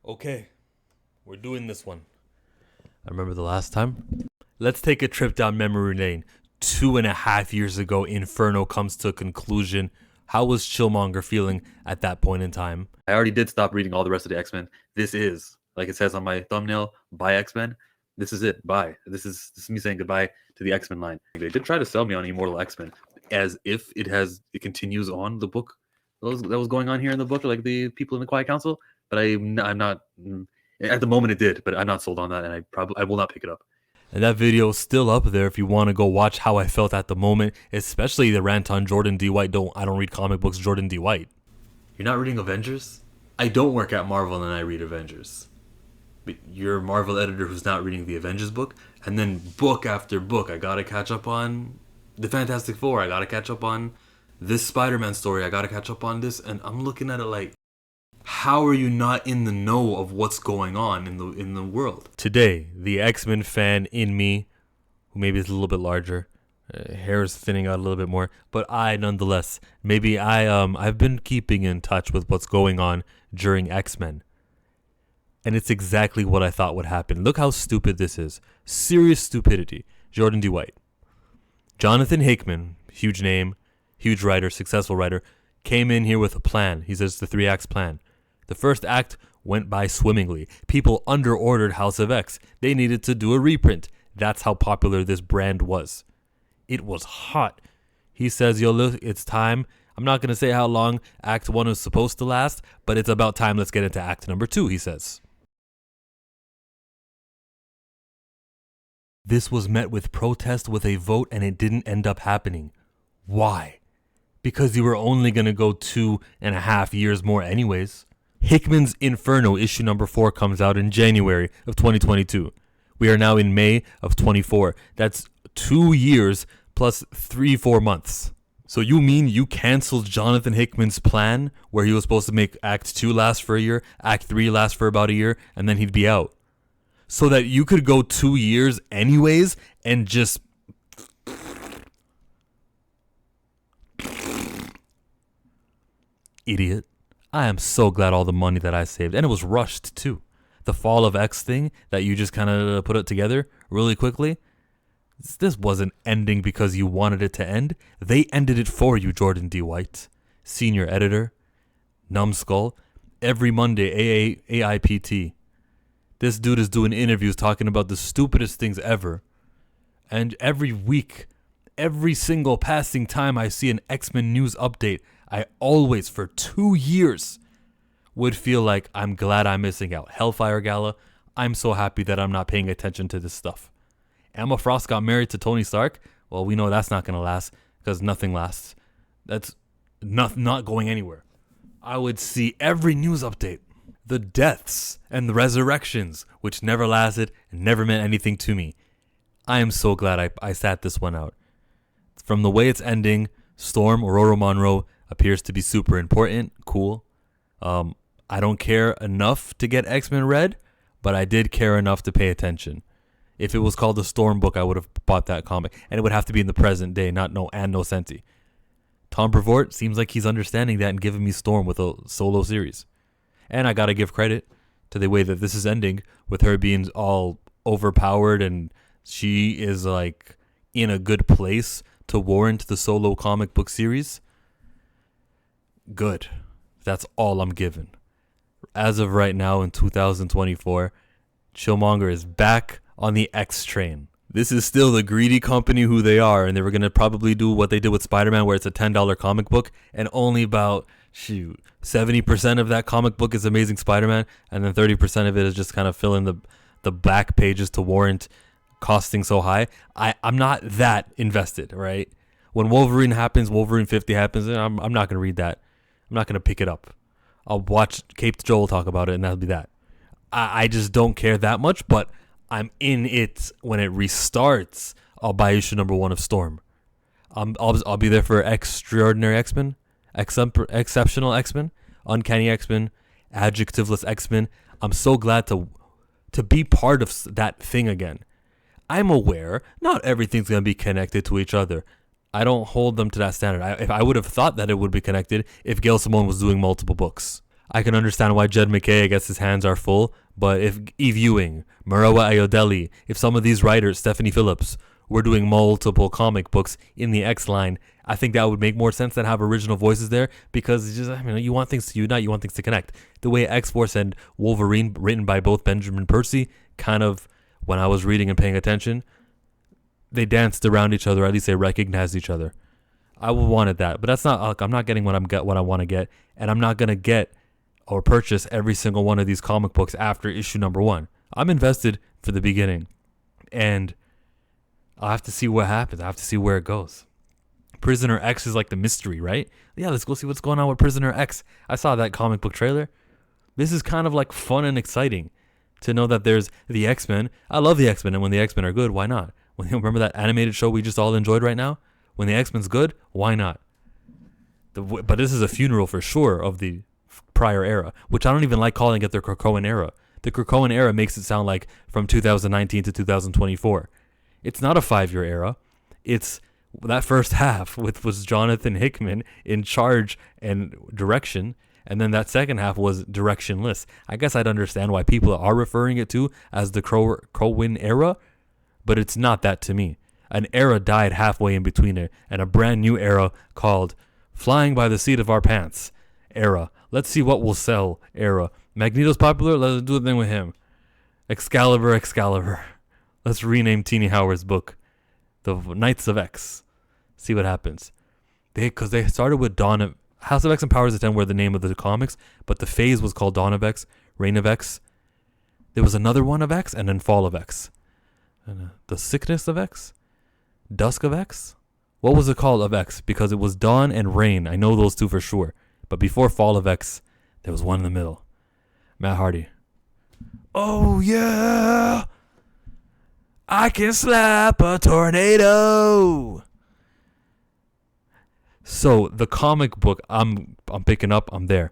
Okay, we're doing this one. I remember the last time. Let's take a trip down memory lane. 2.5 years ago, Inferno comes to a conclusion. How was Chillmonger feeling at that point in time? I already did stop reading all the rest of the X-Men. This is, like it says on my thumbnail, bye X-Men. This is it. Bye. This is me saying goodbye to the X-Men line. They did try to sell me on Immortal X-Men as if it continues on the book that was going on here in the book, like the people in the Quiet Council. But I'm not. At the moment it did, but I'm not sold on that, and I will not pick it up. And that video is still up there if you want to go watch how I felt at the moment, especially the rant on Jordan D. White. I don't read comic books, Jordan D. White. You're not reading Avengers? I don't work at Marvel and I read Avengers. But you're a Marvel editor who's not reading the Avengers book? And then book after book, I gotta catch up on the Fantastic Four. I gotta catch up on this Spider-Man story. I gotta catch up on this. And I'm looking at it like, how are you not in the know of what's going on in the world? Today, the X-Men fan in me, who maybe is a little bit larger, hair is thinning out a little bit more, but nonetheless, I've been keeping in touch with what's going on during X-Men. And it's exactly what I thought would happen. Look how stupid this is. Serious stupidity. Jordan D. White. Jonathan Hickman, huge name, huge writer, successful writer, came in here with a plan. He says the 3-act plan. The first act went by swimmingly. People under-ordered House of X. They needed to do a reprint. That's how popular this brand was. It was hot. He says, yo, look, it's time. I'm not going to say how long Act 1 is supposed to last, but it's about time. Let's get into Act number 2, he says. This was met with protest with a vote, and it didn't end up happening. Why? Because you were only going to go 2.5 years more anyways. Hickman's Inferno issue number 4 comes out in January of 2022. We are now in May of 24. That's 2 years plus 3-4 months. So you mean you canceled Jonathan Hickman's plan where he was supposed to make Act 2 last for a year, Act 3 last for about a year, and then he'd be out? So that you could go 2 years anyways and just... Idiot. I am so glad all the money that I saved, and it was rushed too. The Fall of X thing that you just kind of put it together really quickly, this wasn't ending because you wanted it to end. They ended it for you, Jordan D. White, senior editor, numbskull, every Monday, AIPT. This dude is doing interviews talking about the stupidest things ever. And every week, every single passing time I see an X-Men news update, I always, for 2 years, would feel like I'm glad I'm missing out. Hellfire Gala, I'm so happy that I'm not paying attention to this stuff. Emma Frost got married to Tony Stark. Well, we know that's not going to last because nothing lasts. That's not going anywhere. I would see every news update. The deaths and the resurrections, which never lasted and never meant anything to me. I am so glad I sat this one out. From the way it's ending, Storm, Aurora Monroe, appears to be super important. Cool. I don't care enough to get X-Men read, but I did care enough to pay attention. If it was called the Storm book, I would have bought that comic. And it would have to be in the present day, not no Senti. Tom Brevoort seems like he's understanding that and giving me Storm with a solo series. And I gotta give credit to the way that this is ending, with her being all overpowered and she is like in a good place to warrant the solo comic book series. Good. That's all I'm giving. As of right now in 2024, Chillmonger is back on the X train. This is still the greedy company who they are, and they were going to probably do what they did with Spider-Man, where it's a $10 comic book, and only about, 70% of that comic book is Amazing Spider-Man, and then 30% of it is just kind of filling the back pages to warrant costing so high. I'm not that invested, right? When Wolverine happens, Wolverine 50 happens, and I'm not going to read that. I'm not going to pick it up. I'll watch Caped Joel talk about it, and that'll be that. I just don't care that much, but I'm in it when it restarts. I'll buy issue number 1 of Storm. I'll be there for Extraordinary X-Men, Exceptional X-Men, Uncanny X-Men, Adjectiveless X-Men. I'm so glad to be part of that thing again. I'm aware not everything's going to be connected to each other. I don't hold them to that standard. I would have thought that it would be connected if Gail Simone was doing multiple books. I can understand why Jed McKay, I guess his hands are full, but if Eve Ewing, Marawa Ayodele, if some of these writers, Stephanie Phillips, were doing multiple comic books in the X line, I think that would make more sense than have original voices there, because it's just, I mean, you want things to unite, you want things to connect. The way X-Force and Wolverine, written by both Benjamin Percy, kind of, when I was reading and paying attention, they danced around each other, or at least they recognized each other. I wanted that, but that's not, like, I'm not getting what I want to get, and I'm not going to get or purchase every single one of these comic books after issue number 1. I'm invested for the beginning, and I'll have to see what happens. I have to see where it goes. Prisoner X is like the mystery, right? Yeah, let's go see what's going on with Prisoner X. I saw that comic book trailer. This is kind of like fun and exciting to know that there's the X-Men. I love the X-Men, and when the X-Men are good, why not? Remember that animated show we just all enjoyed right now? When the X-Men's good, why not? But this is a funeral for sure of the prior era, which I don't even like calling it the Krakoan era. The Krakoan era makes it sound like from 2019 to 2024. It's not a 5-year era. It's that first half was Jonathan Hickman in charge and direction, and then that second half was directionless. I guess I'd understand why people are referring it to as the Krakoan era, but it's not that to me. An era died halfway in between it, and a brand new era called Flying by the Seat of Our Pants era. Let's see what will sell era. Magneto's popular, let's do a thing with him. Excalibur. Let's rename Teenie Howard's book The Knights of X. See what happens. Because they started with House of X and Powers of 10 were the name of the comics, but the phase was called Dawn of X, Reign of X. There was another one of X, and then Fall of X. And, the Sickness of X? Dusk of X? What was it called of X? Because it was Dawn and Reign. I know those two for sure. But before Fall of X, there was one in the middle. Matt Hardy. Oh, yeah! I can slap a tornado! So, the comic book, I'm picking up, I'm there.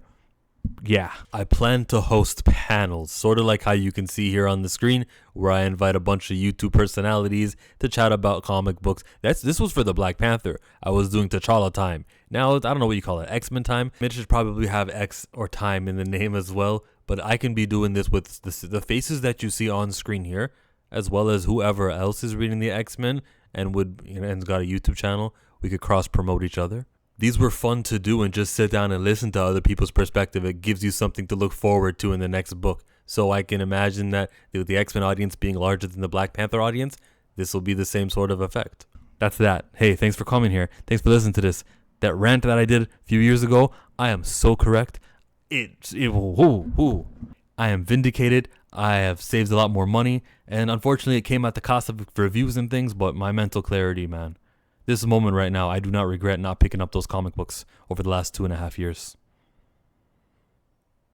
Yeah, I plan to host panels, sort of like how you can see here on the screen, where I invite a bunch of YouTube personalities to chat about comic books. This was for the Black Panther. I was doing T'Challa time. Now, I don't know what you call it, X-Men time. It should probably have X or time in the name as well, but I can be doing this with the faces that you see on screen here, as well as whoever else is reading the X-Men and and's got a YouTube channel. We could cross-promote each other. These were fun to do and just sit down and listen to other people's perspective. It gives you something to look forward to in the next book. So I can imagine that with the X-Men audience being larger than the Black Panther audience, this will be the same sort of effect. That's that. Hey, thanks for coming here. Thanks for listening to this. That rant that I did a few years ago, I am so correct. I am vindicated. I have saved a lot more money. And unfortunately, it came at the cost of reviews and things, but my mental clarity, man. This moment right now, I do not regret not picking up those comic books over the last 2.5 years.